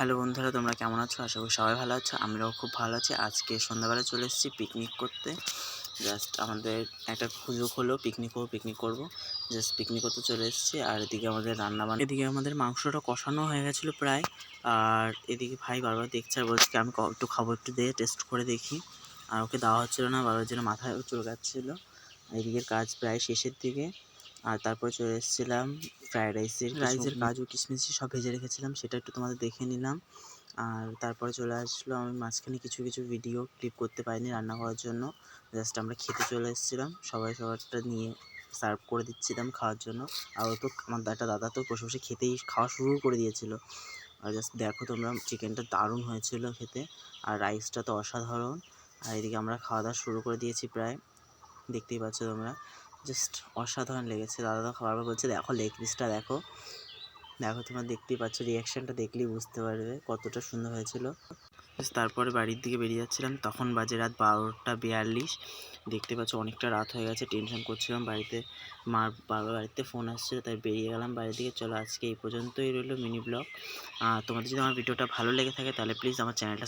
Hello বন্ধুরা, তোমরা কেমন আছো? আশা করি সবাই ভালো আছো। আমরাও খুব ভালো আছি। আজকে সন্ধ্যাবেলা চলে এসেছি পিকনিক করতে। জাস্ট আমাদের একটা সুযোগ হলো পিকনিক করবো। জাস্ট পিকনিক করতে চলে এসেছি। আর এদিকে আমাদের রান্নাবান্না, এদিকে আমাদের মাংসটা কষানো হয়ে গেছিলো প্রায়। আর এদিকে ভাই বারবার দেখছে আর বলছে আমি একটু খাবো, একটু দিয়ে টেস্ট করে দেখি। আর ওকে দেওয়া হচ্ছিলো না, বাবার জন্য মাথায় চুলকাচ্ছিলো। এদিকের কাজ প্রায় শেষের দিকে। আর তারপরে চলে এসেছিলাম ফ্রায়েড রাইসের কাজু কিশমিশ সব ভেজে রেখেছিলাম, সেটা একটু তোমাদের দেখে নিলাম। আর তারপরে চলে আসলো, আমি মাঝখানে কিছু ভিডিও ক্লিপ করতে পারিনি রান্না করার জন্য। জাস্ট আমরা খেতে চলে এসেছিলাম, সবাই সবারটা নিয়ে সার্ভ করে দিচ্ছিলাম খাওয়ার জন্য। আর ও তো আমার একটা দাদা তো বসে বসে খাওয়া শুরু করে দিয়েছিল। আর জাস্ট দেখো তোমরা, চিকেনটা দারুণ হয়েছিল খেতে, আর রাইসটা তো অসাধারণ। আর এদিকে আমরা খাওয়া দাওয়া শুরু করে দিয়েছি প্রায়, দেখতেই পাচ্ছ তোমরা। জাস্ট অসাধারণ লেগেছে। দাদা বারবার বলছে দেখো লেগ পিসটা দেখো। তোমরা দেখতেই পাচ্ছ, রিয়াকশানটা দেখলেই বুঝতে পারবে কতটা সুন্দর হয়েছিল। তারপরে বাড়ির দিকে বেরিয়ে যাচ্ছিলাম, তখন বাজে রাত 12:42। দেখতে পাচ্ছ অনেকটা রাত হয়ে গেছে। টেনশন করছিলাম বাড়িতে, বাবার বাড়িতে ফোন আসছিল, তাই বেরিয়ে গেলাম বাড়ি থেকে। চলো আজকে এই পর্যন্তই রইলো মিনি ব্লগ। তোমাদের যদি আমার ভিডিওটা ভালো লেগে থাকে তাহলে প্লিজ আমার চ্যানেলটা